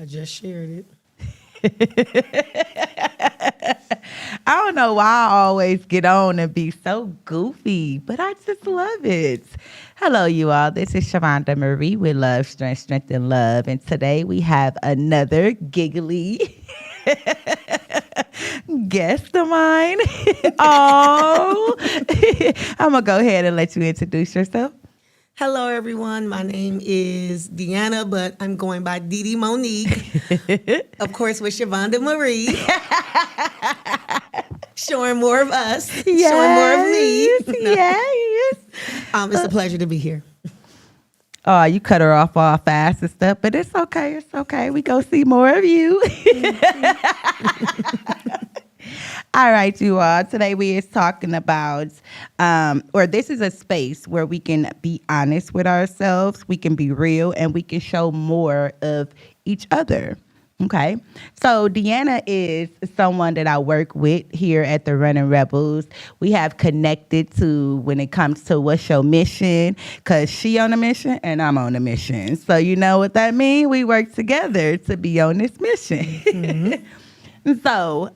I just shared it. I don't know why I always get on and be so goofy, but I just love it. Hello, you all. This is Shavonda Marie with Love, Strength, and Love. And today we have another giggly guest of mine. Oh, I'm going to go ahead and let you introduce yourself. Hello, everyone. My name is Deanna, but I'm going by Didi Monique. Of course, with Shavonda Marie. Showing more of us. Showing more of me. No. Yes. It's a pleasure to be here. Oh, you cut her off all fast and stuff, but it's okay. It's okay. We go see more of you. All right, you all. Today we is talking about, or this is a space where we can be honest with ourselves, we can be real, and we can show more of each other. Okay, so Deanna is someone that I work with here at the Running Rebels. We have connected to when it comes to what's your mission, because she on a mission and I'm on a mission. So you know what that means? We work together to be on this mission. Mm-hmm. So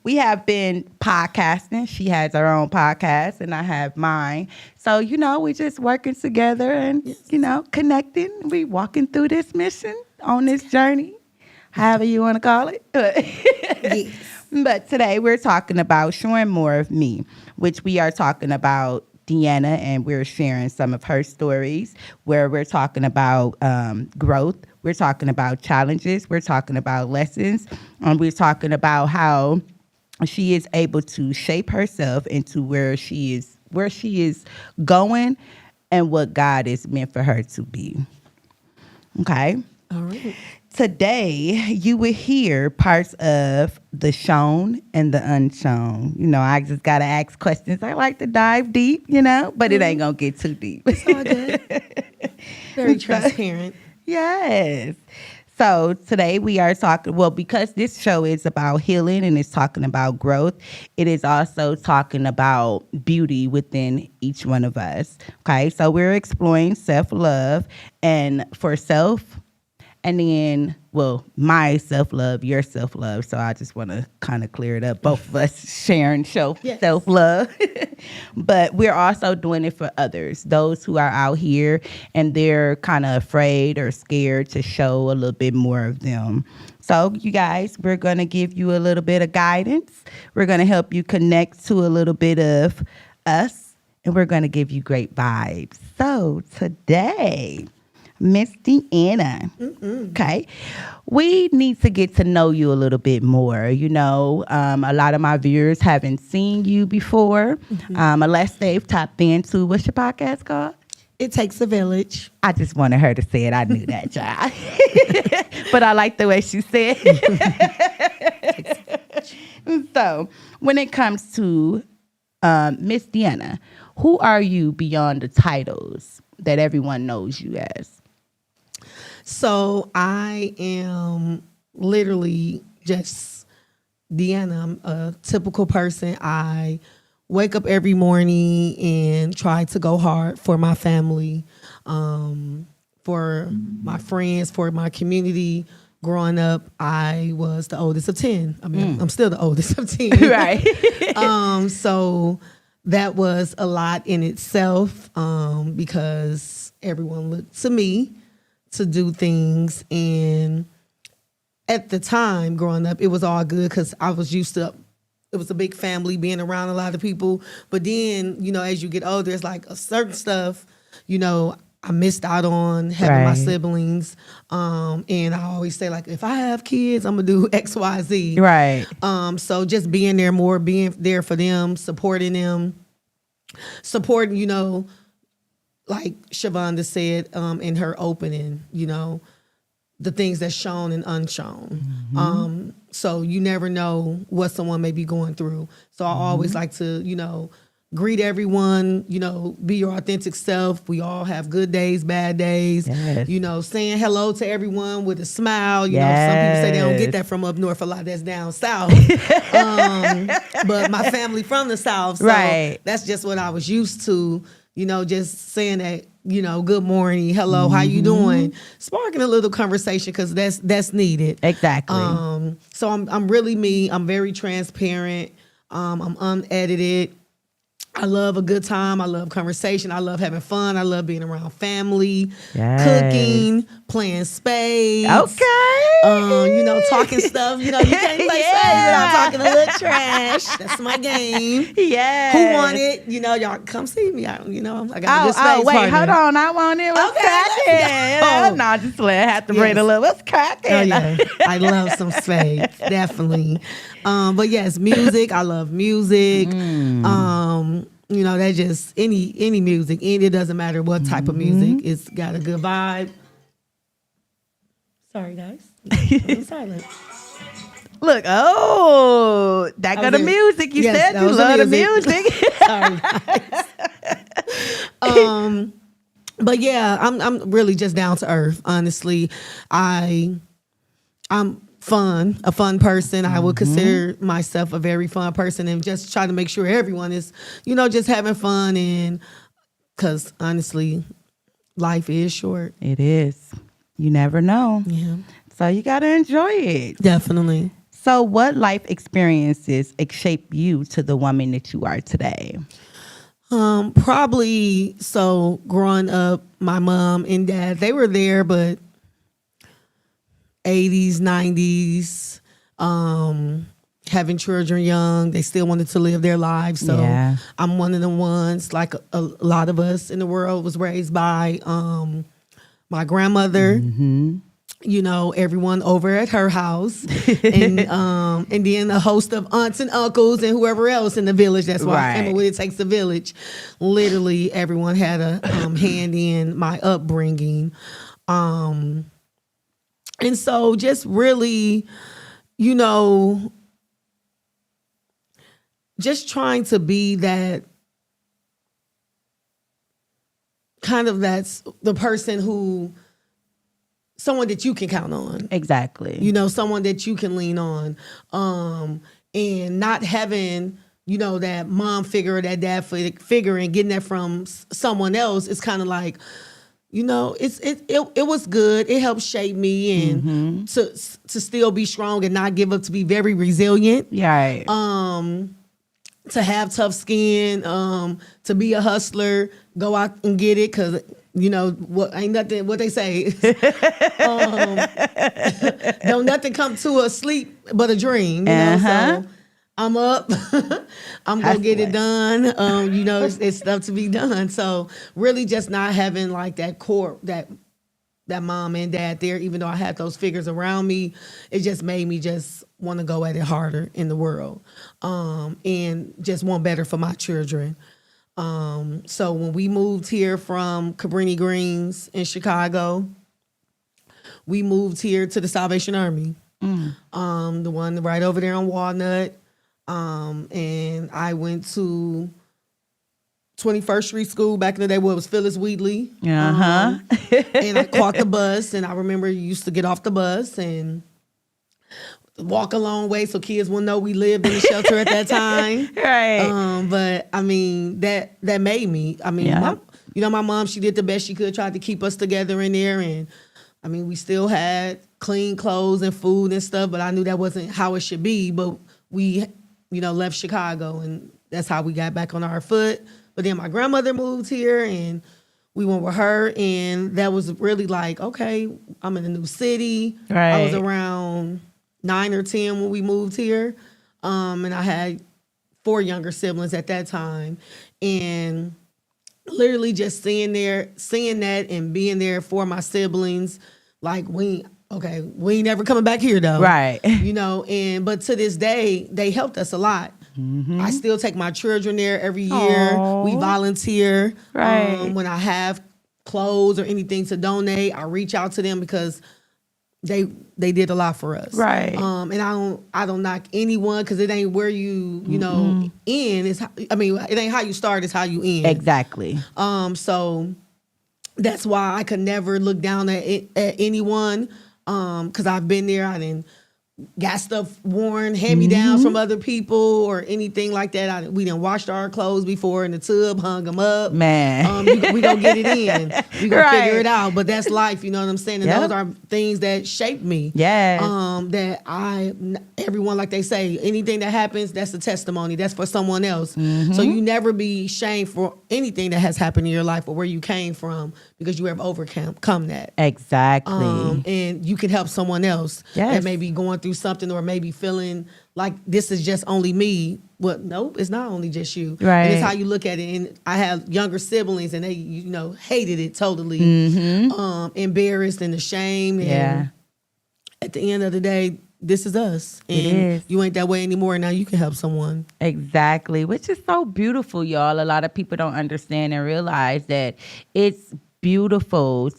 we have been podcasting. She has her own podcast and I have mine. So, we just working together and, connecting. We walking through this mission on this journey, however you want to call it. Yes. But today we're talking about showing more of me, which we are talking about Deanna, and we're sharing some of her stories where we're talking about growth. We're talking about challenges. We're talking about lessons. We're talking about how she is able to shape herself into where she is going and what God is meant for her to be. Okay. All right. Today, you will hear parts of the shown and the unshown. I just got to ask questions. I like to dive deep, but it ain't going to get too deep. It's all good. Very transparent. Yes. So today we are talking, because this show is about healing and it's talking about growth, it is also talking about beauty within each one of us. Okay. So we're exploring self-love and for self. And then, my self-love, your self-love. So I just want to kind of clear it up. Both of us sharing self-love. But we're also doing it for others, those who are out here and they're kind of afraid or scared to show a little bit more of them. So you guys, we're going to give you a little bit of guidance. We're going to help you connect to a little bit of us. And we're going to give you great vibes. So today, Miss Deanna. Okay. We need to get to know you a little bit more. A lot of my viewers haven't seen you before, unless they've tapped into, what's your podcast called? It Takes a Village. I just wanted her to say it. I knew that, child. But I like the way she said it. So when it comes to Miss Deanna, who are you beyond the titles that everyone knows you as? So I am literally just Deanna. I'm a typical person. I wake up every morning and try to go hard for my family, for my friends, for my community. Growing up, I was the oldest of 10. I mean, I'm still the oldest of 10. Right. So that was a lot in itself because everyone looked to me to do things. And at the time growing up, it was all good because I was used to, it was a big family, being around a lot of people. But then, as you get older, it's like a certain stuff, I missed out on having my siblings. And I always say, like, if I have kids, I'm going to do X, Y, Z. Right. So just being there more, being there for them, supporting, like Shavonda said in her opening, the things that's shown and unshown. Mm-hmm. So you never know what someone may be going through. So I always like to, greet everyone, be your authentic self. We all have good days, bad days, saying hello to everyone with a smile. Some people say they don't get that from up north, a lot that's down south. But my family from the south, so that's just what I was used to. just saying that, good morning, hello, how you doing, sparking a little conversation because that's needed. Exactly. So I'm really me. I'm very transparent. I'm unedited. I love a good time. I love conversation. I love having fun. I love being around family, Yes. cooking, playing spades. Okay. Talking stuff. You can't play spades without talking a little trash. That's my game. Yes. Who want it? Y'all come see me. I got a good spades wait, partner. hold on. I want it. What's Okay, cracking? No, just let have to bring Yes. a little. What's cracking? Oh yeah, I love some spades, definitely. But yes, music. I love music. That just any music. It doesn't matter what type of music. It's got a good vibe. Sorry, guys. I'm silent. Look, that got the there. music. You Yes, said that you was the love the music. music. Sorry, guys. But yeah, I'm really just down to earth. Honestly, I'm a fun person. I would consider myself a very fun person, and just try to make sure everyone is, just having fun. And because honestly, life is short. It is. You never know. Yeah, So you got to enjoy it. definitely. So what life experiences shape you to the woman that you are today? Probably so growing up, my mom and dad, they were there, but 80s, 90s, having children young, they still wanted to live their lives. So Yeah. I'm one of the ones, like a lot of us in the world, was raised by my grandmother. Everyone over at her house, and then a host of aunts and uncles and whoever else in the village. That's why Right. I remember when it takes a village. Literally, everyone had a hand in my upbringing, and so just really, just trying to be that kind of that's the person who. Someone that you can count on. Exactly. Someone that you can lean on. And not having, that mom figure or that dad figure and getting that from someone else. It's kind of like, it was good. It helped shape me and to still be strong and not give up, to be very resilient. Right. To have tough skin, to be a hustler, go out and get it, because what ain't nothing. What they say, don't nothing come to a sleep but a dream. So I'm up. I'm gonna get it done. It's stuff to be done. So really, just not having like that core that mom and dad there, even though I had those figures around me, it just made me just want to go at it harder in the world, and just want better for my children. So when we moved here from Cabrini Greens in Chicago, we moved here to the Salvation Army, the one right over there on Walnut, and I went to 21st Street School back in the day, where it was Phyllis Wheatley. And I caught the bus, and I remember you used to get off the bus and walk a long way so kids will know we lived in the shelter at that time. Right. But I mean, that made me. I mean, my mom, she did the best she could, tried to keep us together in there. And I mean, we still had clean clothes and food and stuff, but I knew that wasn't how it should be. But we, left Chicago, and that's how we got back on our foot. But then my grandmother moved here, and we went with her, and that was really like, okay, I'm in a new city. Right. I was around 9 or 10 when we moved here, and I had 4 younger siblings at that time, and literally just seeing that and being there for my siblings, like we ain't never coming back here though, Right. But to this day they helped us a lot. I still take my children there every year. Aww. We volunteer. Right. When I have clothes or anything to donate, I reach out to them because they did a lot for us. Right. And I don't knock anyone, because it ain't where you end. It ain't how you start, it's how you end. Exactly. So that's why I could never look down at anyone. Because I've been there. I didn't got stuff worn, hand-me-downs from other people or anything like that. We done washed our clothes before in the tub, hung them up. Man. We gonna get it in. We gonna Right. figure it out. But that's life, you know what I'm saying? And Yep. those are things that shape me. Yes. That everyone, like they say, anything that happens, that's a testimony. That's for someone else. So you never be shamed for anything that has happened in your life or where you came from because you have overcome that. Exactly. And you can help someone else Yes. that may be going through something or maybe feeling like this is just only me. Well, nope, it's not only just you. Right. And it's how you look at it. And I have younger siblings and they, hated it totally, embarrassed and ashamed. And Yeah. at the end of the day, this is us. It And is. you ain't that way anymore. Now you can help someone. Exactly, which is so beautiful, y'all. A lot of people don't understand and realize that it's beautiful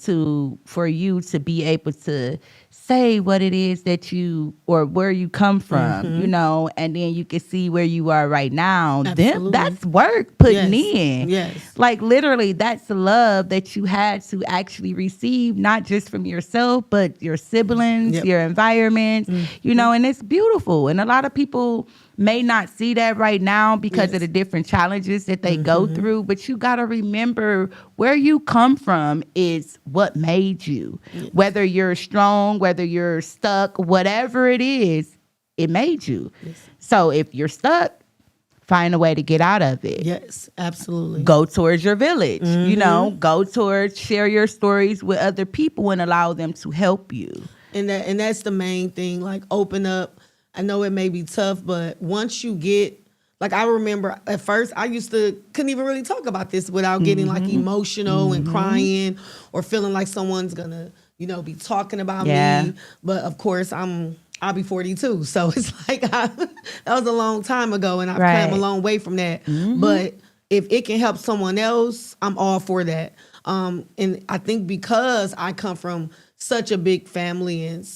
for you to be able to say what it is that you or where you come from, and then you can see where you are right now. Absolutely. That's work putting Yes. in. Yes. Like literally, that's the love that you had to actually receive, not just from yourself, but your siblings, Yep. your environment, and it's beautiful. And a lot of people may not see that right now because of the different challenges that they go through, but you got to remember where you come from is what made you. Yes. Whether you're strong, whether you're stuck, whatever it is, it made you. Yes. So if you're stuck, find a way to get out of it. Yes, absolutely. Go towards your village, go towards share your stories with other people and allow them to help you. And that's the main thing, like open up. I know it may be tough, but once you get, like I remember at first I couldn't even really talk about this without getting like emotional and crying or feeling like someone's gonna, be talking about me. But of course I'll be 42. So it's like that was a long time ago and I've come a long way from that. But if it can help someone else, I'm all for that. And I think because I come from such a big family and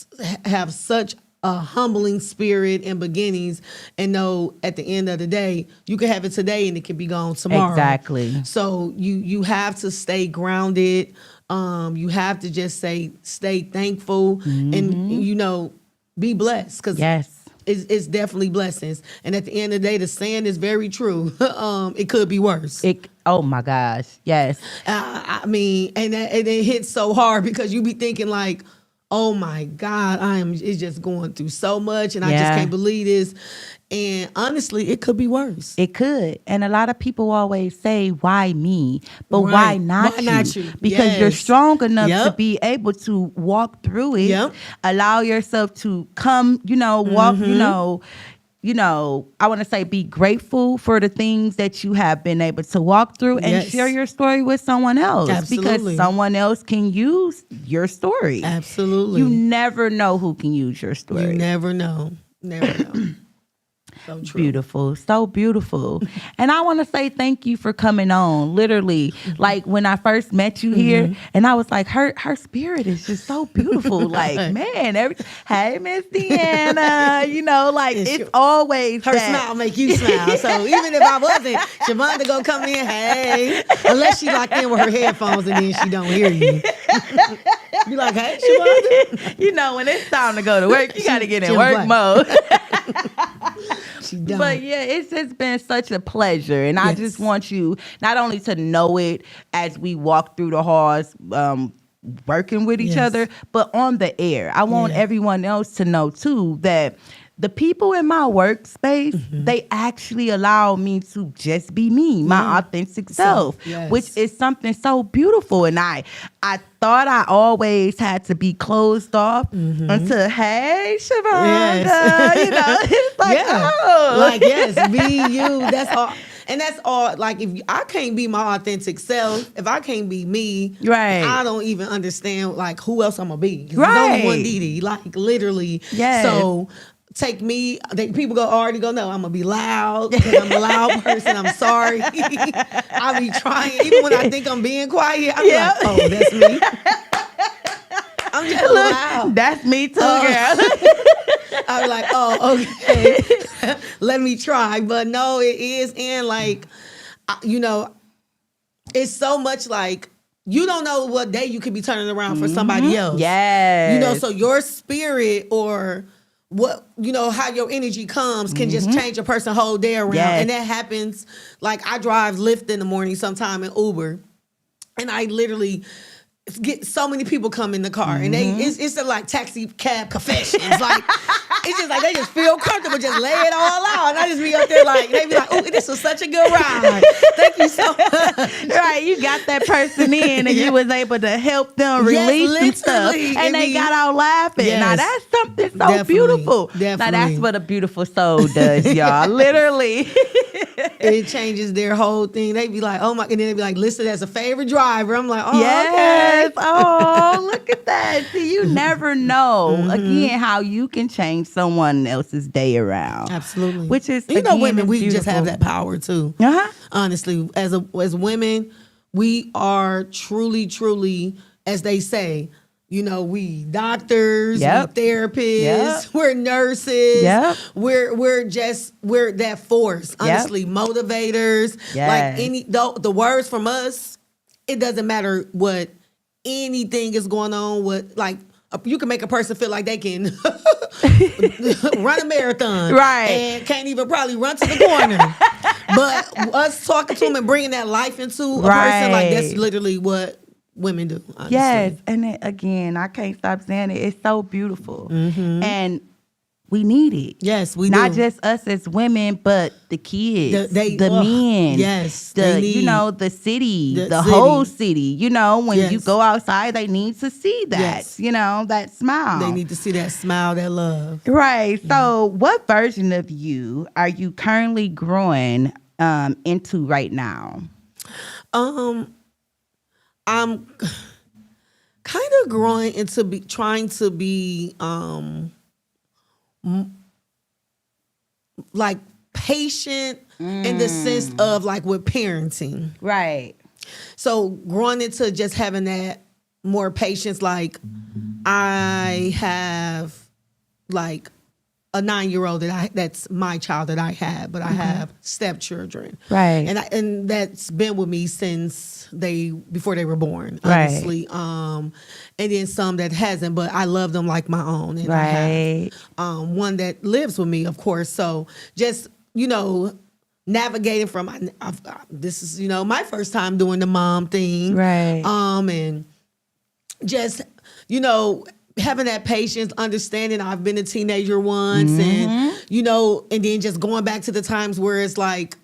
have such a humbling spirit and beginnings and know at the end of the day, you can have it today and it can be gone tomorrow. Exactly. So you have to stay grounded. You have to just stay thankful and, be blessed. Because it's definitely blessings. And at the end of the day, the saying is very true. It could be worse. Oh my gosh. Yes. I mean, and it hits so hard because you be thinking like, oh my God, it's just going through so much and I just can't believe this. And honestly, it could be worse. It could. And a lot of people always say, why me? But why not you? Because you're strong enough to be able to walk through it, allow yourself to come, walk, I want to say be grateful for the things that you have been able to walk through and share your story with someone else. Absolutely. Because someone else can use your story. Absolutely. You never know who can use your story. You never know. Never know. So true. Beautiful. So beautiful. And I want to say thank you for coming on. Literally, like when I first met you here, and I was like, her spirit is just so beautiful. Like, man, hey, Miss Deanna, it's always her smile make you smile. So even if I wasn't, Shavonda gonna come in, hey, unless she locked in with her headphones and then she don't hear you. You like, hey, Shavonda? When it's time to go to work, you got to get in work mode. But yeah, it's just been such a pleasure. And I just want you not only to know it as we walk through the halls, working with each other, but on the air. I want everyone else to know too that the people in my workspace, they actually allow me to just be me, my authentic self, which is something so beautiful. And I thought I always had to be closed off until, hey, Shavonda, it's like, like, yes, be you. That's all. And that's all. Like, if I can't be my authentic self, if I can't be me, I don't even understand like who else I'm gonna be. There's only one Dee, like literally. So take me. People already go know I'm gonna be loud because I'm a loud person. I'm sorry. I'll be trying even when I think I'm being quiet. I'm like, oh, that's me. I'm just loud. That's me too, girl. I was like, oh, okay. Let me try. But no, it is. And like, it's so much like, you don't know what day you could be turning around for somebody else. Yes. So your spirit or how your energy comes can just change a person's whole day around. Yes. And that happens. Like I drive Lyft in the morning sometime in Uber, and I literally get so many people come in the car, and it's like taxi cab confessions. Like it's just like they just feel comfortable, just lay it all out. And I just be up there like they be like, "Oh, this was such a good ride. Thank you so much." Right, you got that person in, and you was able to help them Yes, release some stuff, literally. and they got out laughing. Yes. Now that's something so Definitely. beautiful. Now Definitely. that's what a beautiful soul does, y'all. Literally. It changes their whole thing. They be like, "Oh my," and then they be like, listed as a favorite driver. I'm like, "Oh, Yes. okay." Oh, look at that. See, you never know, again, how you can change someone else's day around. Absolutely. Which is, women, is we just beautiful. have that power too. Uh-huh. Honestly, as women, we are truly, as they say, we doctors, Yep. we therapists, Yep. we're nurses, Yep. we're that force, honestly, motivators. Yes. Like the words from us, it doesn't matter what anything is going on. You can make a person feel like they can run a marathon, Right. and can't even probably run to the corner. But us talking to them and bringing that life into a person, like that's Right. literally what women do. Honestly. Yes, and again, I can't stop saying it. It's so beautiful, and we need it. Yes, we Not do. just us as women, but the kids, the ugh, men, yes, the they need- the city, the the city. whole city. When you Yes. go outside, they need to see that. Yes. That smile. They need to see that smile, that love. Right. So, what version of you are you currently growing into right now? I'm kind of growing into trying to be like patient in the sense of like with parenting. Right. So growing into just having that more patience, like I have like a 9-year-old that's my child that I have, but I have stepchildren. Right. And that's been with me since before they were born, Right. honestly. And then some that hasn't, but I love them like my own. And I Right. have one that lives with me, of course. So just, navigating from this is, my first time doing the mom thing. Right. And just, having that patience, understanding I've been a teenager once and, and then just going back to the times where it's like,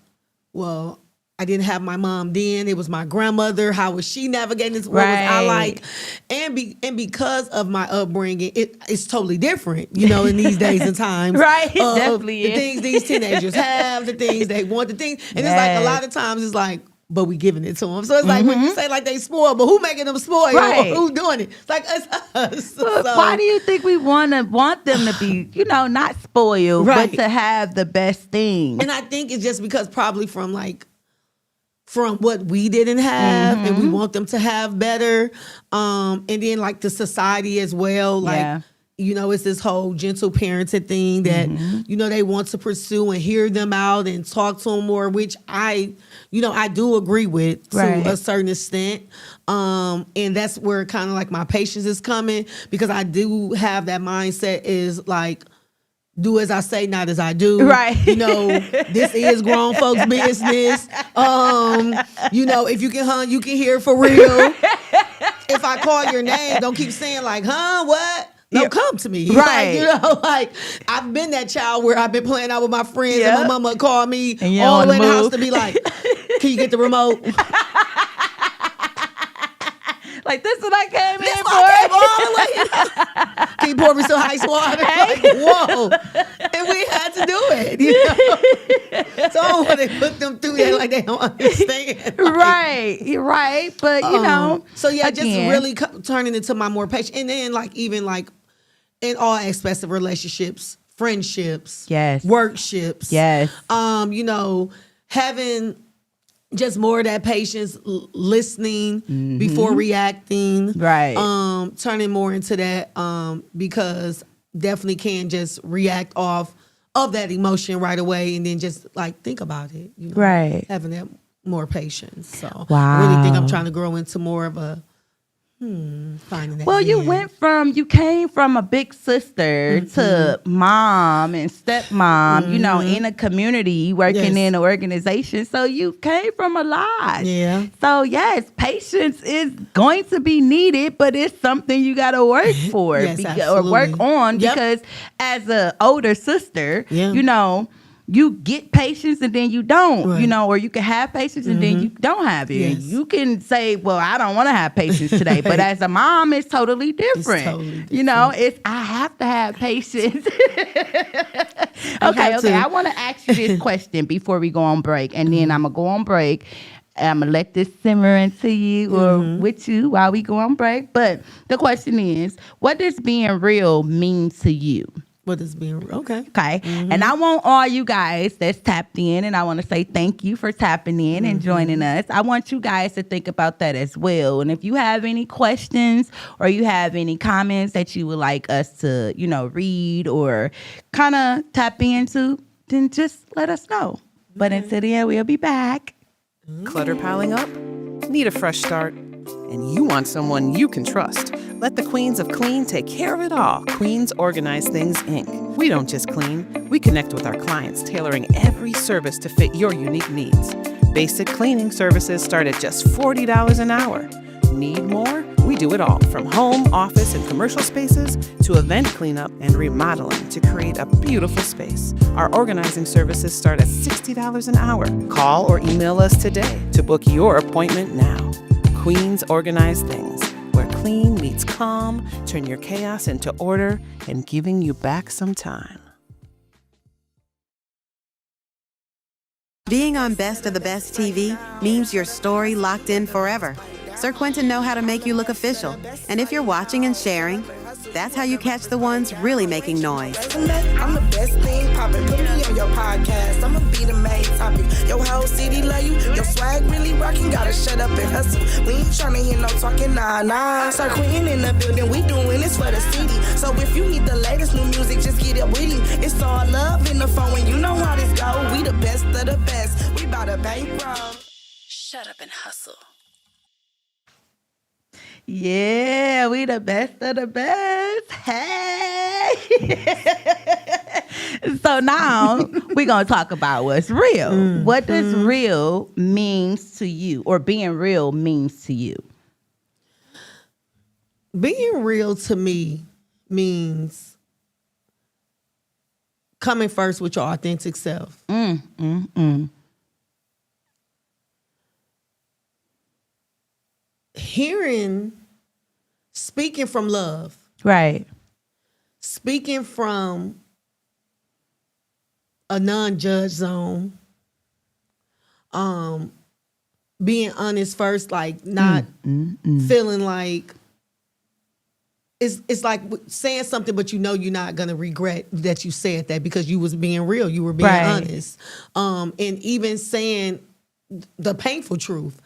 well, I didn't have my mom then. It was my grandmother. How was she navigating this? What was I like? And because of my upbringing, it's totally different, in these days and times. Right, it of definitely the is. things these teenagers have, the things they want, the things. And it's like a lot of times it's like, but we giving it to them. So it's like when you say like they spoiled, but who making them spoiled? Right. Or who doing it? It's like it's us. But So- why do you think we want them to be, not spoiled, Right. but to have the best thing? And I think it's just because probably from what we didn't have and we want them to have better. And then like the society as well. Like, Yeah. it's this whole gentle parenting thing that, they want to pursue and hear them out and talk to them more, which I do agree with to Right. a certain extent. And that's where kind of like my patience is coming, because I do have that mindset is like, do as I say, not as I do. Right. This is grown folks' business. If you can hunt, you can hear for real. If I call your name, don't keep saying like, what? No, Yeah. come to me. Right. Like I've been that child where I've been playing out with my friends Yep. and my mama called me And you all the don't way in the wanna house move. to be like, can you get the remote? Like, this is what I came That's in why I came for. all the way. Can you pour me some ice water? Like, whoa. And we had to do it. So I don't want to put them through that like they don't understand. Right. You're right. But, So yeah, just again, really turning into my more patient. And then like even like in all aspects of relationships, friendships, Yes. workships. Yes. Having just more of that patience, listening before reacting. Right. Turning more into that because definitely can just react off of that emotion right away and then just like think about it. Right. Having that more patience. So Wow. I really think I'm trying to grow into more of a Finding that Well, man. you came from a big sister to mom and stepmom, in a community, working Yes. in an organization. So you came from a lot. Yeah. So yes, patience is going to be needed, but it's something you got to work for Yes, or work absolutely. on Yep. because as a older sister, Yeah. you get patience and then you don't, Right. or you can have patience and then you don't have it. Yes. You can say, well, I don't want to have patience today. But as a mom, it's totally different. totally different. I have to have patience. have Okay. to. I want to ask you this question before we go on break. And then I'm going to go on break. I'm going to let this simmer into you or with you while we go on break. But the question is, what does being real mean to you? What is being okay? Okay. And I want all you guys that's tapped in, and I want to say thank you for tapping in and joining us. I want you guys to think about that as well. And if you have any questions or you have any comments that you would like us to, read or kind of tap into, then just let us know. But until then, we'll be back. Clutter piling up? Need a fresh start? And you want someone you can trust. Let the Queens of Clean take care of it all. Queens Organize Things, Inc. We don't just clean, we connect with our clients, tailoring every service to fit your unique needs. Basic cleaning services start at just $40 an hour. Need more? We do it all, from home, office, and commercial spaces to event cleanup and remodeling to create a beautiful space. Our organizing services start at $60 an hour. Call or email us today to book your appointment now. Queens Organize Things, where clean meets calm, turn your chaos into order, and giving you back some time. Being on Best of the Best TV means your story locked in forever. Sir Quentin know how to make you look official. And if you're watching and sharing, that's how you catch the ones really making noise. I'm the best thing poppin'. Put me on your podcast. I'ma be the main topic. Your whole city love you. Your swag really rockin'. Gotta shut up and hustle. We ain't tryna hear no talking, nah. Sir Quentin in the building. We doing this for the city. So if you need the latest new music, just get it with him. It's all love in the phone, and you know how this go. We the best of the best. We bout to bankroll. Shut up and hustle. Yeah, we the best of the best. Hey. So now we're going to talk about what's real. What does real means to you, or being real means to you? Being real to me means coming first with your authentic self. Speaking from love, Right. speaking from a non-judge zone, being honest first, like not feeling like it's like saying something, but you're not gonna regret that you said that because you was being real, you were being Right. honest, and even saying the painful truth.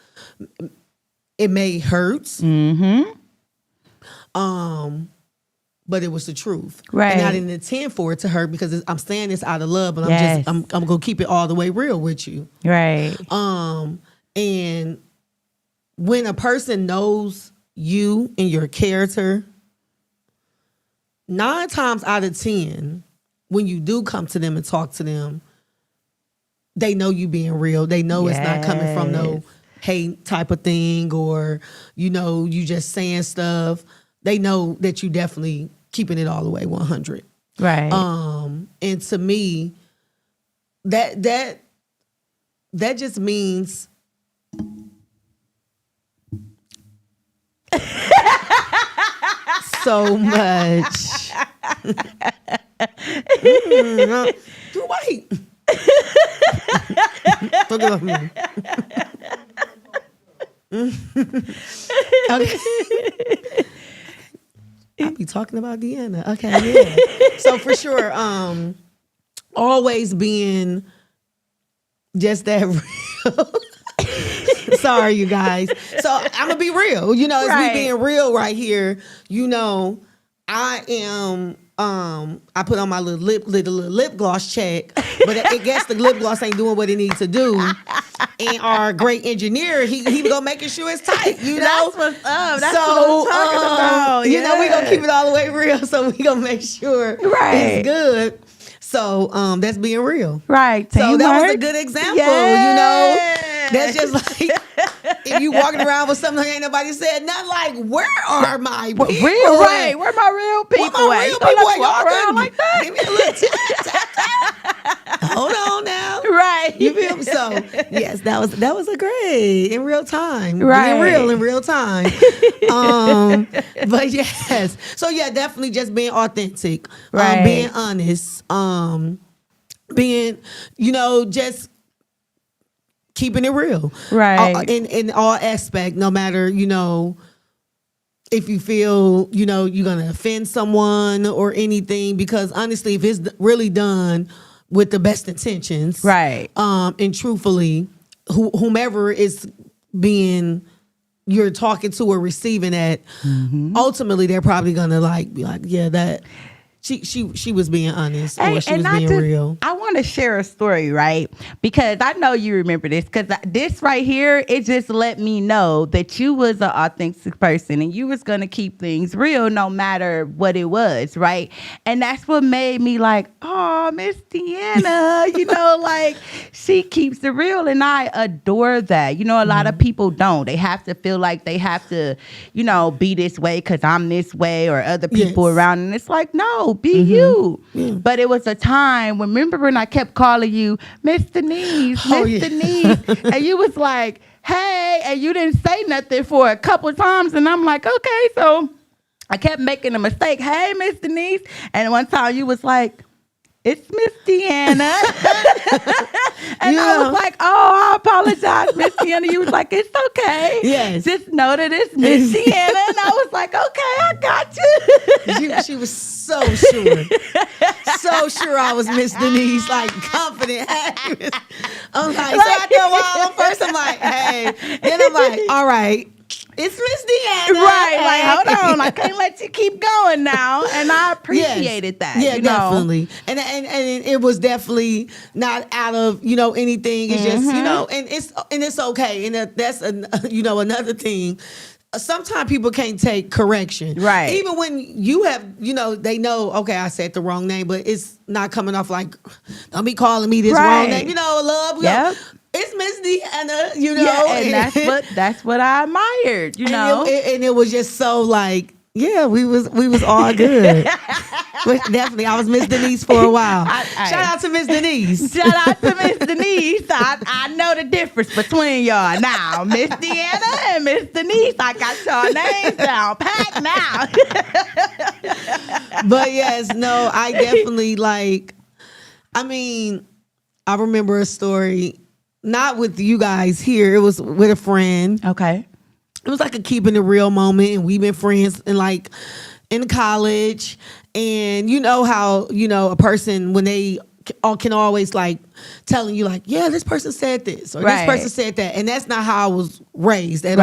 It may hurt, but it was the truth, Right. And I didn't intend for it to hurt because I'm saying this out of love, but Yes. I'm gonna keep it all the way real with you. Right. And when a person knows you and your character, 9 times out of 10, when you do come to them and talk to them, they know you being real. They know it's not coming from no hate type of thing or, you just saying stuff. They know that you definitely keeping it all the way 100. Right. And to me, that just means so much. You wait. Look at me. Okay. I be talking about Deanna. Okay, yeah. So for sure, always being just that real. Sorry, you guys. So I'm gonna be real. It's Right. me being real right here. I am. I put on my little lip gloss check, but I guess the lip gloss ain't doing what it needs to do. and our great engineer, he gonna making sure it's tight. You know, That's what's up. That's what I'm talking about. You know, we gonna Yes. keep it all the way real. So we gonna make sure Right. it's good. So that's being real. Right. So that was a Teamwork. good example. Yes. You know, that's just like if you walking around with something ain't nobody said nothing. Like, where are my people? Real, right? Where my real people Where my at? real You people don't at? walk Y'all around couldn't like that. give me a little tap. Hold on now. Right. You feel me? So yes, that was a great in real time. Right. Being real in real time. But yes. So yeah, definitely just being authentic. Right. Being honest. Being, you know, just keeping it real. Right. In all aspect, no matter, you know, if you feel, you know, you're going to offend someone or anything, because honestly, if it's really done with the best intentions, Right. and truthfully, whomever is being you're talking to or receiving at, ultimately they're probably gonna be like, yeah, that she was being honest, or she was being real. I want to share a story, right? Because I know you remember this, because this right here, it just let me know that you was an authentic person and you was going to keep things real no matter what it was, right? And that's what made me like, oh, Miss Deanna, you know, like she keeps it real, and I adore that. You know, a lot of people don't. They have to feel like they have to, you know, be this way because I'm this way or other people around, and it's like, no, be you. But it was a time, remember when I kept calling you Miss Denise, Miss Denise, and you was like, hey, and you didn't say nothing for a couple times, and I'm like, okay, so I kept making a mistake. Hey, Miss Denise, and one time you was like, it's Miss Deanna. And I was like, oh, I apologize, Miss Deanna. You was like, it's okay. Yes. Just know that it's Miss Deanna. And I was like, okay, I got you. She was so sure. So sure I was Miss Denise, like confident. I'm like, so after a while, first I'm like, hey. Then I'm like, all right, it's Miss Deanna. Right, like, hold on, I can't let you keep going now. And I appreciated that. Yeah, you know? definitely. And it was definitely not out of, you know, anything. It's just, you know, and it's okay. And that's you know, another thing. Sometimes people can't take correction. Right. Even when you have, you know, they know, okay, I said the wrong name, but it's not coming off like, don't be calling me this wrong name. You know, love. Yep. It's Miss Deanna, you know. Yeah, and that's what I admired, you know. And it was just so like, yeah, we was all good. But definitely, I was Miss Denise for a while. Shout out to Miss Denise. Shout out to Miss Denise. I know the difference between y'all now. Miss Deanna and Miss Denise, I got y'all names down pat now. But yes, no, I definitely I remember a story, not with you guys here. It was with a friend. Okay. It was like a keeping it real moment, and we've been friends in college. And you know how, you know, a person, when they can always telling you yeah, this person said this or this person said that, and that's not how I was raised at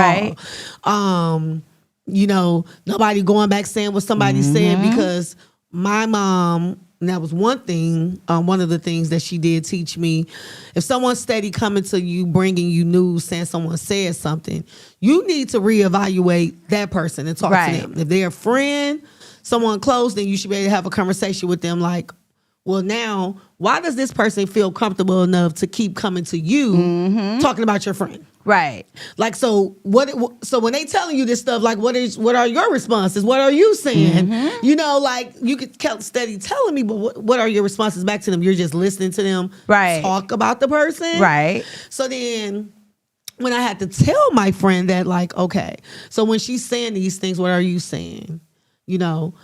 all. You know, nobody going back saying what somebody said, because my mom, and that was one thing, one of the things that she did teach me. If someone's steady coming to you, bringing you news, saying someone said something, you need to reevaluate that person and talk to them. If they're a friend, someone close, then you should be able to have a conversation with them like, well, now, why does this person feel comfortable enough to keep coming to you talking about your friend? Right. So when they telling you this stuff, what are your responses? What are you saying? You know, you could steady telling me, but what are your responses back to them? You're just listening to them talk about the person. Right. So then when I had to tell my friend that, okay, so when she's saying these things, what are you saying? You know,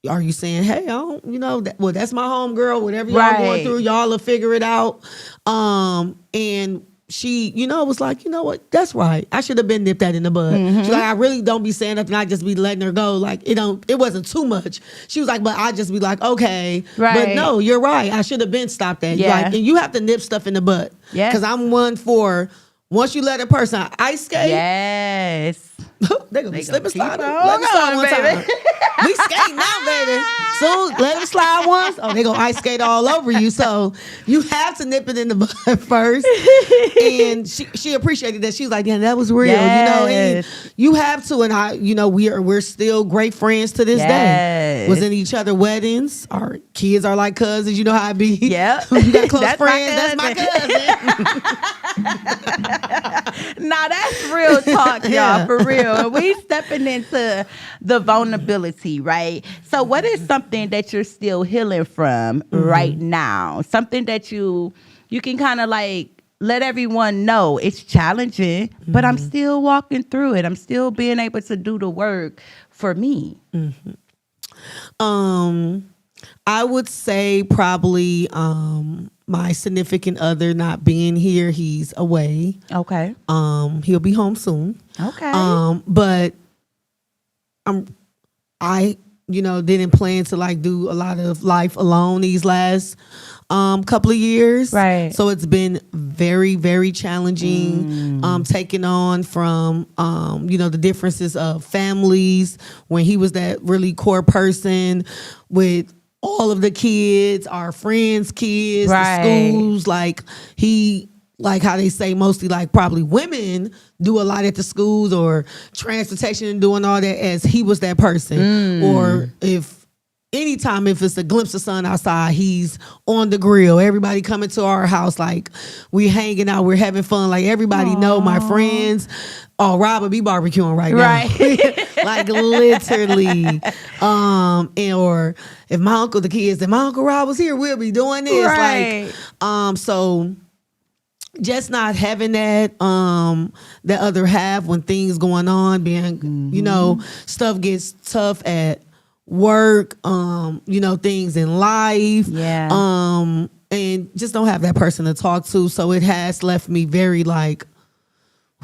are you saying, hey, I don't, you know, that's my homegirl, whatever y'all going through, y'all will figure it out. And she, you know, was like, you know what, that's right. I should have been nipped that in the bud. She's like, I really don't be saying nothing. I just be letting her go. It wasn't too much. She was like, but I just be like, okay. But no, you're right. I should have been stopped at. Yeah. And you have to nip stuff in the bud. Yeah. Because I'm one for, once you let a person ice skate. Yes. They gonna be slip and slide. keep Let them slide on one going, time. We skating now, baby. Soon let them slide once. Oh, they gonna ice skate all over you. So you have to nip it in the bud first. And she appreciated that. She was like, "Yeah, that was real." Yes. You know, and you have to. And we're still great friends to this day. Yes. Was in each other weddings. Our kids are like cousins. You know how I be. Yep. You got close That's my friends. That's my cousin. Now that's real talk, y'all, Yeah. for real. And we stepping into the vulnerability, right? So what is something that you're still healing from right now? Something that you can kind of like let everyone know it's challenging, but I'm still walking through it. I'm still being able to do the work for me. I would say probably my significant other not being here. He's away. Okay. He'll be home soon. Okay. But I didn't plan to like do a lot of life alone these last couple of years. Right. So it's been very, very challenging taking on from the differences of families when he was that really core person with all of the kids, our friends' kids, Right. the schools, like how they say mostly like probably women do a lot at the schools or transportation and doing all that as he was that person. Or if it's a glimpse of sun outside, he's on the grill. Everybody coming to our house, like we hanging out, we're having fun. Like everybody know my friends. Oh, Rob will be barbecuing right now. Right. Like literally. Or if my Uncle Rob was here, we'll be doing this. Right. So just not having that the other half when things going on, being stuff gets tough at work, things in life. Yeah. And just don't have that person to talk to. So it has left me very like,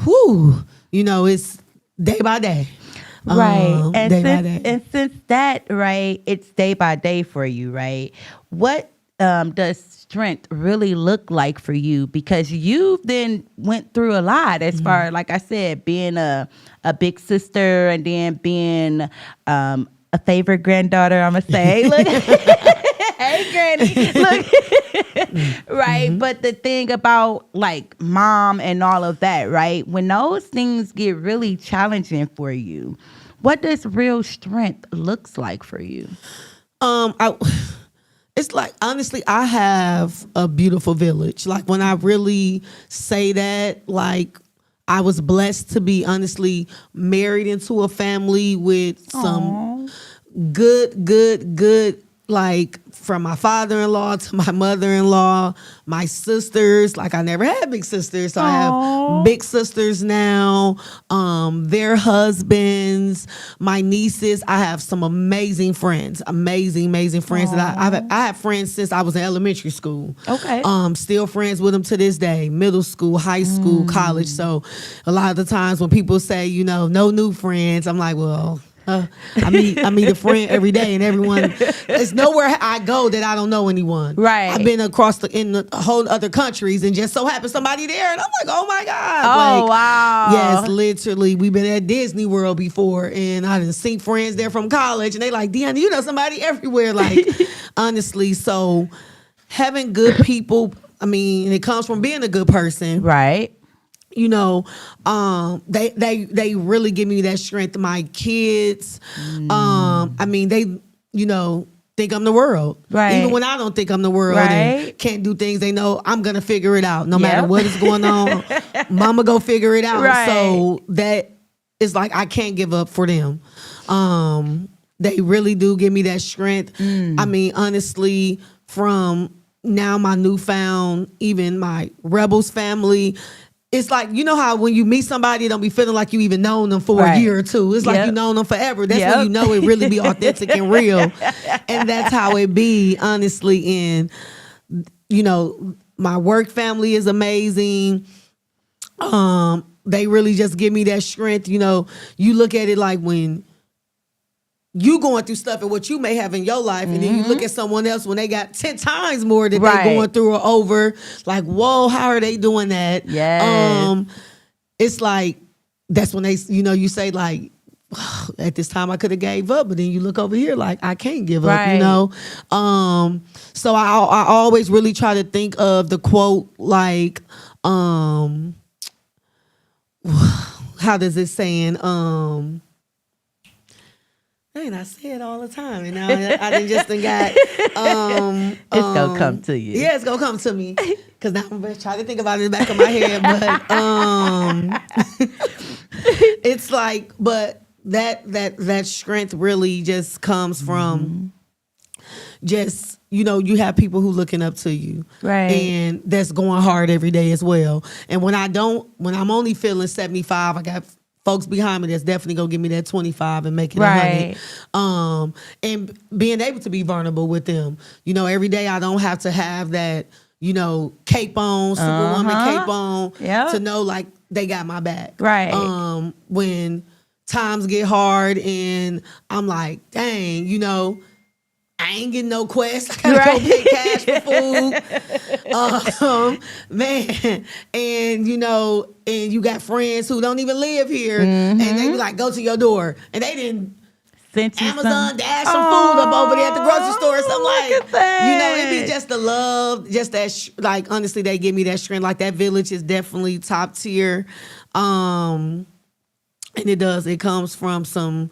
whew, it's day by day. Right. And since that, right, it's day by day for you, right? What does strength really look like for you? Because you've then went through a lot as far, like I said, being a big sister and then being a favorite granddaughter, I'm going to say. Look, hey, Granny. Look. Right. But the thing about like mom and all of that, right? When those things get really challenging for you, what does real strength looks like for you? It's like, honestly, I have a beautiful village. Like when I really say that, like I was blessed to be honestly married into a family with some good, like from my father-in-law to my mother-in-law, my sisters. Like I never had big sisters, so I have big sisters now. Their husbands, my nieces. I have some amazing friends, amazing friends that I have friends since I was in elementary school. Okay. Still friends with them to this day, middle school, high school, college. So a lot of the times when people say, no new friends, I'm like, well, I meet a friend every day, and everyone. It's nowhere I go that I don't know anyone. Right. I've been in the whole other countries, and just so happens somebody there, and I'm like, oh my god. Oh, like, wow. Yes, literally. We've been at Disney World before, and I didn't see friends there from college, and they like, Deanna, you know somebody everywhere. Like, honestly, so having good people. I mean, it comes from being a good person, Right. They really give me that strength. My kids, I mean, they, think I'm the world. Right. Even when I don't think I'm the world Right. and can't do things, they know I'm gonna figure it out. No matter what is going on, mama go figure it out. Right. So that is like I can't give up for them. They really do give me that strength. I mean, honestly, from now my newfound, even my Rebels family. It's like, how when you meet somebody, don't be feeling like you even known them for a year or two. It's like you known them forever. That's when you know it really be authentic and real. And that's how it be, honestly. And, my work family is amazing. They really just give me that strength. You look at it like when you going through stuff and what you may have in your life, and then you look at someone else when they got 10 times more that they're going through or over. Like, whoa, how are they doing that? Yes. It's like, that's when they, you say like, at this time I could have gave up, but then you look over here like I can't give up, Right. So I always really try to think of the quote like, how does it saying? Man, I say it all the time, and now I done just done got. It's gonna come to you. Yeah, it's gonna come to me because now I'm trying to think about it in the back of my head, but it's like, but that strength really just comes from just, you have people who looking up to you, Right. and that's going hard every day as well. And when I'm only feeling 75, I got folks behind me that's definitely gonna give me that 25 and make it Right. 100. And being able to be vulnerable with them. Every day I don't have to have that, cape on, Superwoman cape on, Yep. to know like they got my back. Right. When times get hard and I'm like, dang, I ain't getting no quest. I gotta go pay cash for food. Man, and you got friends who don't even live here, and they be like, go to your door, and they didn't Sent you Amazon some. dash some food up over there at the grocery store. So I'm like, Look at that. it be just the love, just that, like, honestly, they give me that strength. Like, that village is definitely top tier. And it comes from some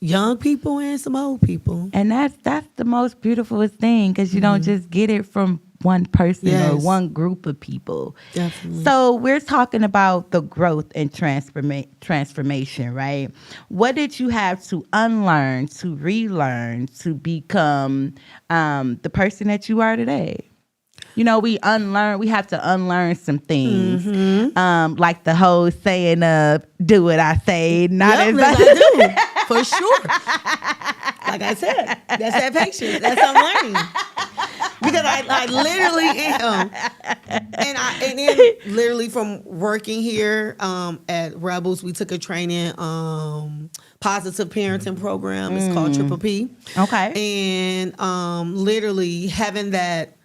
young people and some old people. And that's the most beautiful thing, because you don't just get it from one person or Yes. one group of people. Definitely. So we're talking about the growth and transformation, right? What did you have to unlearn, to relearn, to become the person that you are today? We have to unlearn some things. Like the whole saying of, do what I say, not Yep, as yes, I I do, for sure. Like I said, that's that patience. That's I'm learning. Because I literally am. And then literally from working here at Rebels, we took a training, positive parenting program. It's called Triple P. Okay. And literally having that,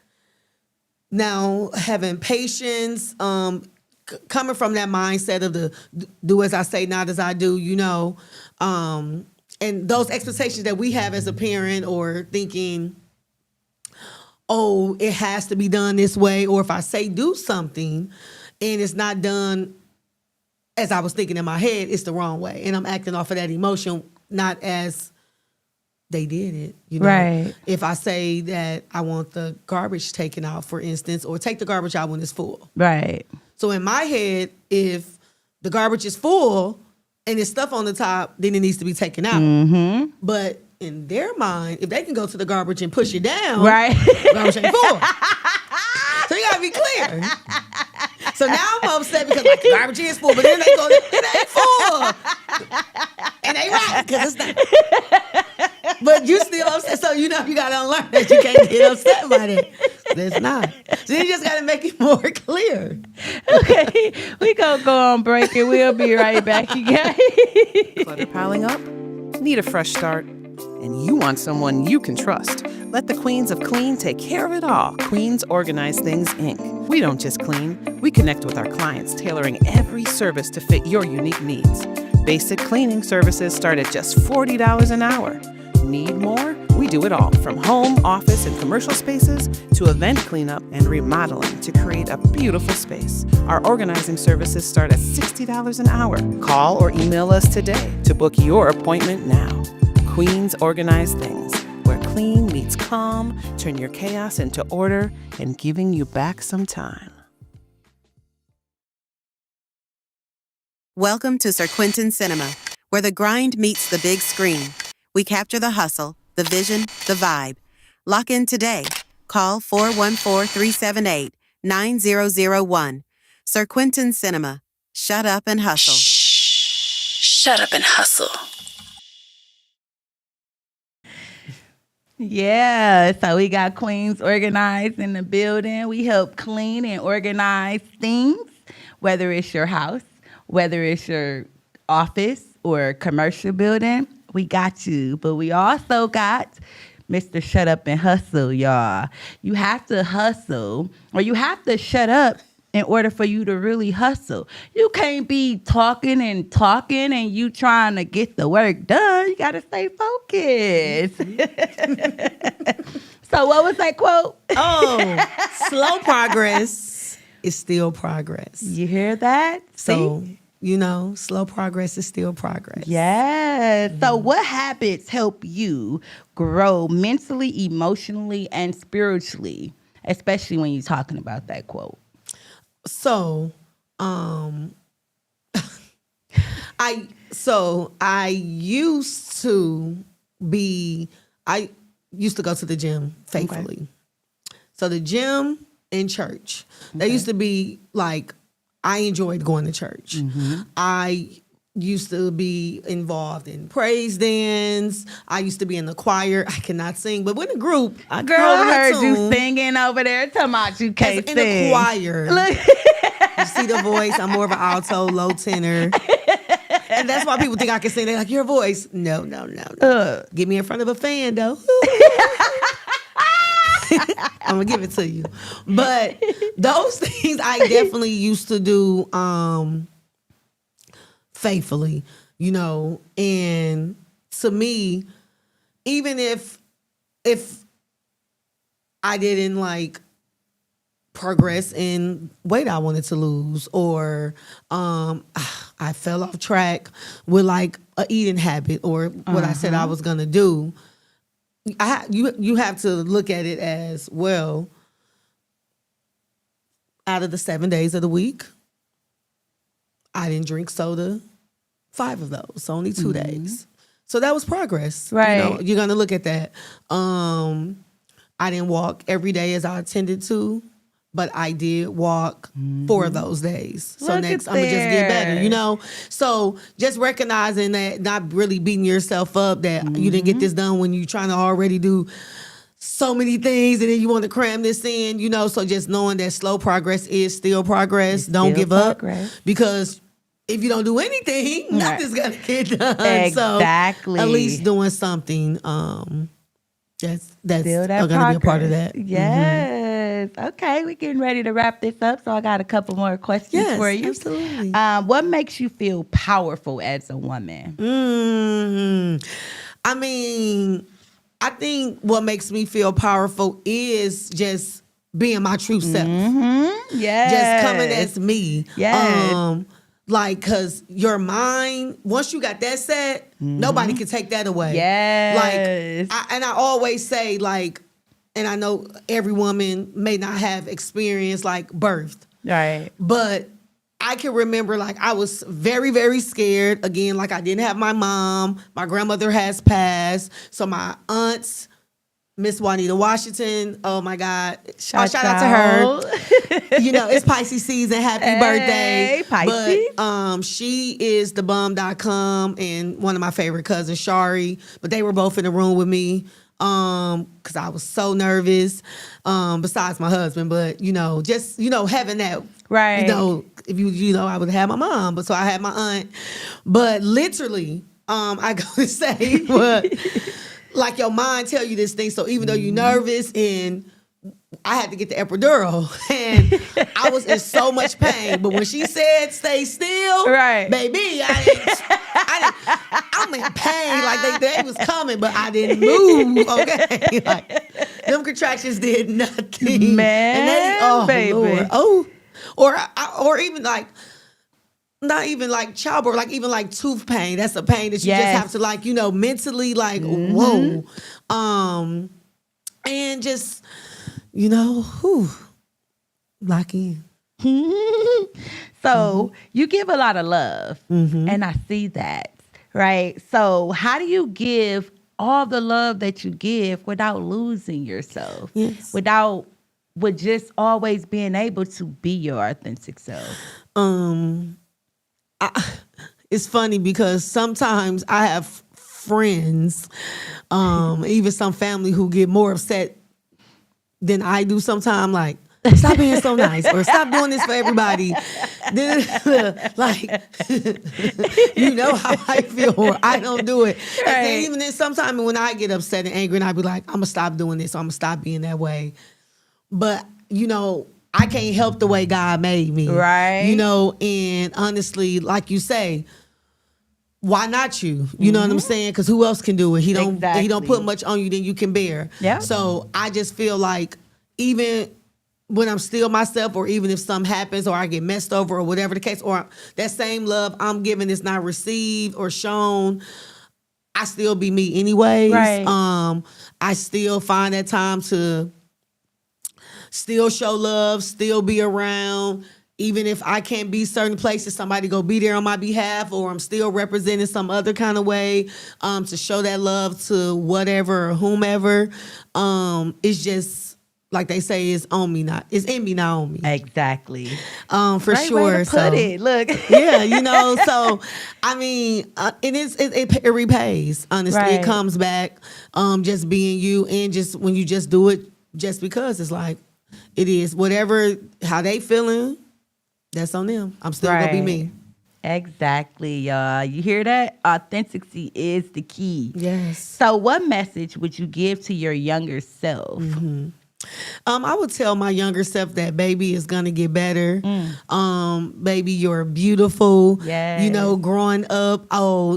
now having patience, coming from that mindset of the do as I say, not as I do, and those expectations that we have as a parent, or thinking, oh, it has to be done this way, or if I say do something and it's not done as I was thinking in my head, it's the wrong way, and I'm acting off of that emotion, not as they did it. Right. If I say that I want the garbage taken out, for instance, or take the garbage out when it's full. Right. So in my head, if the garbage is full and there's stuff on the top, then it needs to be taken out. But in their mind, if they can go to the garbage and push it down, Right. the garbage ain't full. So you gotta be clear. So now I'm upset because like the garbage is full, but then they go, it ain't full. And they right, because it's not. But you still upset, so you gotta unlearn that you can't get upset by that. It's not. So you just gotta make it more clear. Okay, we gonna go on break and we'll be right back, you guys. Clutter piling up? Need a fresh start? And you want someone you can trust. Let the Queens of Clean take care of it all. Queens Organize Things, Inc. We don't just clean, we connect with our clients, tailoring every service to fit your unique needs. Basic cleaning services start at just $40 an hour. Need more? We do it all, from home, office, and commercial spaces to event cleanup and remodeling to create a beautiful space. Our organizing services start at $60 an hour. Call or email us today to book your appointment now. Queens Organize Things, where clean meets calm, turn your chaos into order, and giving you back some time. Welcome to Sir Quentin Cinema, where the grind meets the big screen. We capture the hustle, the vision, the vibe. Lock in today. Call 414-378-9001. Sir Quentin Cinema. Shut up and hustle. Shut up and hustle. Yeah, so we got Queens Organized in the building. We help clean and organize things, whether it's your house, whether it's your office or commercial building. We got you, but we also got Mr. Shut Up and Hustle, y'all. You have to hustle, or you have to shut up in order for you to really hustle. You can't be talking and you trying to get the work done. You got to stay focused. So what was that quote? Oh, slow progress is still progress. You hear that? So, See? Slow progress is still progress. Yes. So what habits help you grow mentally, emotionally, and spiritually, especially when you're talking about that quote? So, I used to go to the gym faithfully. Okay. So the gym and church, they used to be like, I enjoyed going to church. Mm-hmm. I used to be involved in praise dance. I used to be in the choir. I cannot sing, but with a group, I heard you singing over there. Talking about you can't sing. In the choir. Look. You see the voice? I'm more of an alto, low tenor. And that's why people think I can sing. They're like, your voice. No. Get me in front of a fan, though. I'm going to give it to you. But those things I definitely used to do faithfully, and to me, even if I didn't like progress in weight I wanted to lose, or I fell off track with like a eating habit or what I said I was going to do, you have to look at it as, well, out of the 7 days of the week, I didn't drink soda 5 of those, so only 2 days. So that was progress. Right. You're going to look at that. I didn't walk every day as I intended to, but I did walk 4 of those days. So Look next, I'm going to just get better, So just recognizing that, not really beating yourself up that you didn't get this done when you're trying to already do so many things and then you want to cram this in, So just knowing that slow progress is still progress. Don't give up. Because if you don't do anything, nothing's going to get done. Exactly. So at least doing something, that's going to be a part of that. Yes. Okay, we're getting ready to wrap this up. So I got a couple more questions for you. Absolutely. What makes you feel powerful as a woman? I mean, I think what makes me feel powerful is just being my true self. Yes. Just coming as me. Yes. Cause your mind, once you got that set, nobody can take that away. Yes. I always say, and I know every woman may not have experienced birth. Right. But I can remember I was very, very scared. Again, I didn't have my mom. My grandmother has passed. So my aunts, Miss Juanita Washington, oh my God. Shout out to her. It's Pisces season. Happy birthday. Pisces. But she is the bum.com and one of my favorite cousins, Shari. But they were both in the room with me. Because I was so nervous, besides my husband, but just having that, right? If I would have my mom, but so I had my aunt, but literally, I go to say, what, your mind tell you this thing. So even though you're nervous, and I had to get the epidural, and I was in so much pain. But when she said "stay still," right, baby, I'm in pain. They was coming, but I didn't move. Okay, them contractions did nothing, man. And baby, Lord. Or even not even childbirth, even tooth pain. That's a pain that you just have to mentally whoa, and just. Lock in. So you give a lot of love, and I see that, right? So how do you give all the love that you give without losing yourself? Yes. With just always being able to be your authentic self? It's funny because sometimes I have friends, even some family who get more upset than I do sometimes, stop being so nice or stop doing this for everybody. How I feel or I don't do it. Right. And then even then sometimes when I get upset and angry and I be like, I'm going to stop doing this. I'm going to stop being that way. But, I can't help the way God made me. Right. You know, and honestly, like you say, why not you? You know what I'm saying? Because who else can do it? He don't Exactly. put much on you than you can bear. Yeah. So I just feel like even when I'm still myself, or even if something happens or I get messed over or whatever the case, or that same love I'm giving is not received or shown, I still be me anyways. Right. I still find that time to still show love, still be around. Even if I can't be certain places, somebody go be there on my behalf, or I'm still representing some other kind of way to show that love to whatever or whomever. It's just like they say, it's on me, not it's in me, not on me. Exactly. For Great sure. way to put it. Look. Yeah, you know. So I mean, it repays. Honestly, Right. it comes back. Just being you, and just when you just do it, just because it's like it is whatever how they feeling. That's on them. I'm still gonna be me. Exactly, y'all. You hear that? Authenticity is the key. Yes. So what message would you give to your younger self? I would tell my younger self that baby is gonna get better. Baby, you're beautiful. Yes. You know, growing up,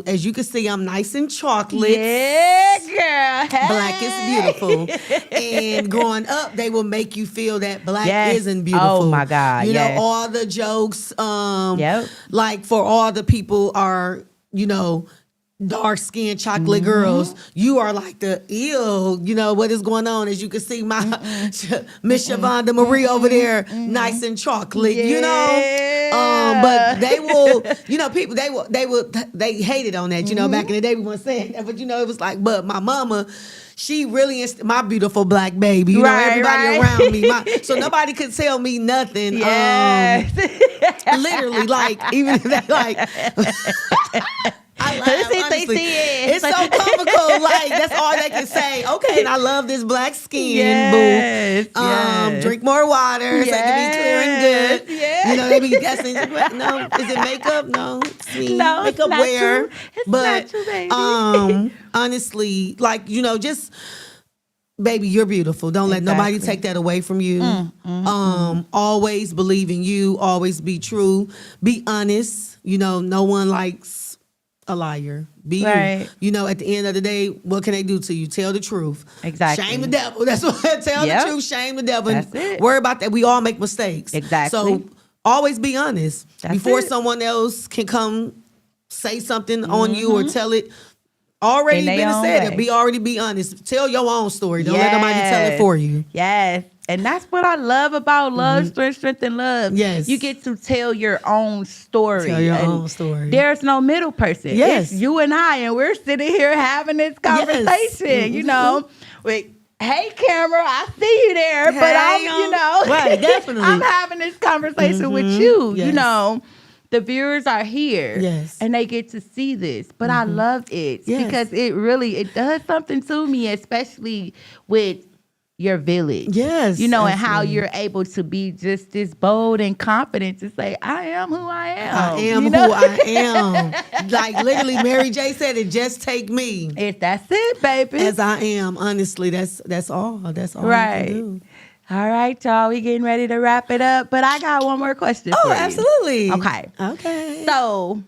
as you can see, I'm nice and chocolate. Yeah, girl. Black is beautiful. And growing up, they will make you feel that black Yes. isn't beautiful. Oh, my God, You yes. know, all the jokes, Yep. like for all the people are, you know, dark-skinned chocolate girls, you are like the ill, you know, what is going on. As you can see, my Miss Shavonda Marie over there, nice and chocolate, you know. But they will, you know, people, they hated on that, you know, back in the day we weren't saying that, but you know, it was like, but my mama, she really is my beautiful black baby, you know, everybody around me. So nobody could tell me nothing. Yes. Literally, like, even if they like, I laugh, honestly. It's so comical. Like, that's all they can say. Okay, and I love this black skin, Yes, boo. yes. Drink more water so it can be clear and good. Yes. You know, they be guessing. No, is it makeup? No, it's me. No, it's makeup not wear. you. It's but not you, baby. Honestly, like, you know, just baby, you're beautiful. Don't let nobody Exactly. take that away from you. Always believe in you. Always be true. Be honest. You know, no one likes a liar. Be Right. you. You know, at the end of the day, what can they do to you? Tell the truth. Exactly. Shame the devil. That's what tell Yep. the truth. Shame the devil. That's it. Worry about that. We all make mistakes. Exactly. So always be honest That's before it. someone else can come say something on you or tell it. Already In their been own said way. it. Already be honest. Tell your own story. Don't let nobody tell it for you. Yes. And that's what I love about love, strength, and love. Yes. You get to tell your own story. Tell your And own story. There's no middle person. Yes. It's you and I, and we're sitting here having this conversation, you know. With, hey, camera, I see you there, but I'm, you know. Right, definitely. I'm having this conversation with you, you Yes. know. The viewers are here, Yes. and they get to see this. But I love it Yes. because it does something to me, especially with your village. Yes, You know, and how absolutely. you're able to be just this bold and confident to say, I am who I am. I am you know? who I am. Like literally, Mary J said it. Just take me That's it, baby. as I am. Honestly, that's all. That's all Right. I can do. All right, y'all. We getting ready to wrap it up. But I got one more question for Oh, you. absolutely. Okay. Okay. So,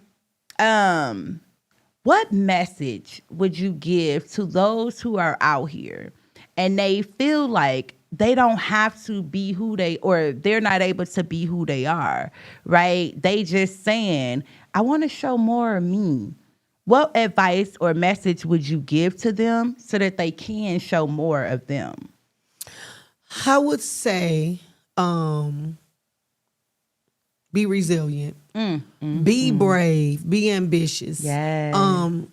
what message would you give to those who are out here and they feel like they don't have to be who they, or they're not able to be who they are, right? They just saying, I want to show more of me. What advice or message would you give to them so that they can show more of them? I would say, be resilient. Be brave. Be ambitious. Yes.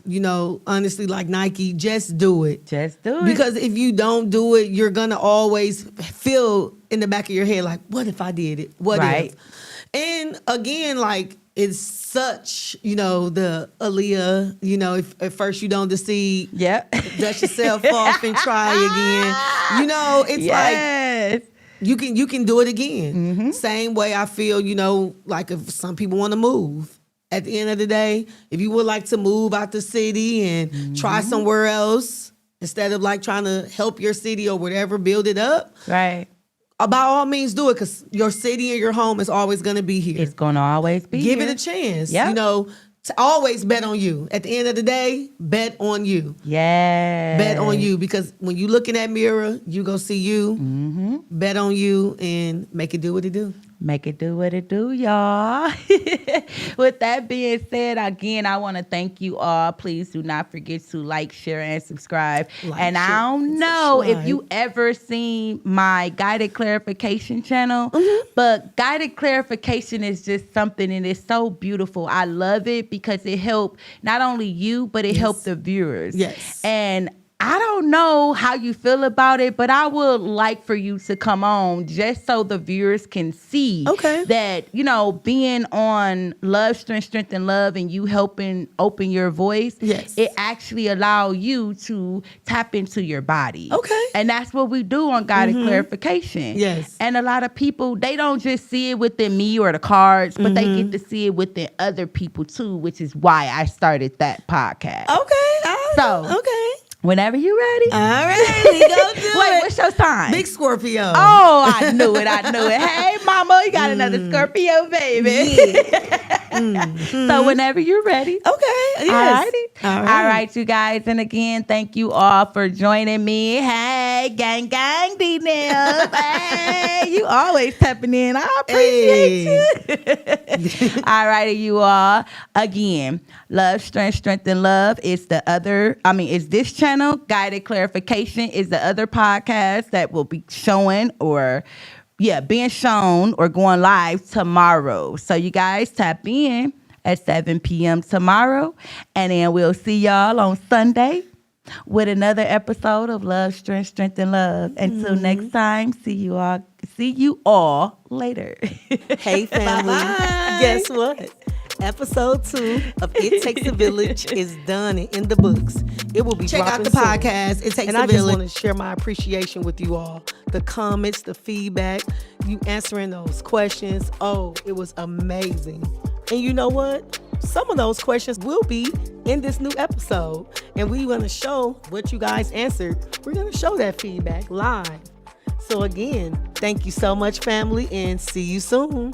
You know, honestly, like Nike, just do it. Just do it. Because if you don't do it, you're gonna always feel in the back of your head like, what if I did it? What Right. if? And again, like, it's such, you know, the Aaliyah, you know, if at first you don't succeed, Yep. dust yourself off and try again. You know, it's like Yes. you can do it again. Same way I feel, you know, like if some people want to move. At the end of the day, if you would like to move out the city and try somewhere else, instead of like trying to help your city or whatever, build it up, Right. by all means do it, because your city and your home is always going to be here. It's gonna always be Give here. it a chance. Yep. You know, to always bet on you. At the end of the day, bet on you. Yeah. Bet on you, because when you look in that mirror, you go see you. Mm-hmm. Bet on you and make it do what it do. Make it do what it do, y'all. With that being said, again, I want to thank you all. Please do not forget to like, share, and subscribe. And I don't know if you ever seen my guided clarification channel, but guided clarification is just something, and it's so beautiful. I love it because it helped not only you, but it helped the viewers. Yes. And I don't know how you feel about it, but I would like for you to come on just so the viewers can see that, you know, being on Love, Strength, and Love, and you helping open your voice, it actually allow you to tap into your body. Okay. And that's what we do on Guided Clarification. Yes. And a lot of people, they don't just see it within me or the cards, but they get to see it within other people too, which is why I started that podcast. Okay. Whenever you ready. All right, we go do it. Wait, what's your sign? Big Scorpio. Oh, I knew it. Hey, mama, you got another Scorpio, baby. Yeah. So whenever you're ready. Okay. Yes. All right, you guys. And again, thank you all for joining me. Hey, gang, D-Nils. Hey, you always tapping in. I appreciate you. All righty, you all. Again, Love, Strength, and Love is is this channel. Guided Clarification is the other podcast that will be showing being shown or going live tomorrow. So you guys tap in at 7 p.m. tomorrow. And then we'll see y'all on Sunday with another episode of Love, Strength, and Love. Until next time, see you all later. Hey, family. Bye-bye. Guess what? Episode 2 of It Takes a Village is done and in the books. It will be Check out dropping the soon. podcast. It Takes and a I Village. just want to share my appreciation with you all. The comments, the feedback, you answering those questions. Oh, it was amazing. And you know what? Some of those questions will be in this new episode. And we're going to show what you guys answered. We're going to show that feedback live. So again, thank you so much, family, and see you soon.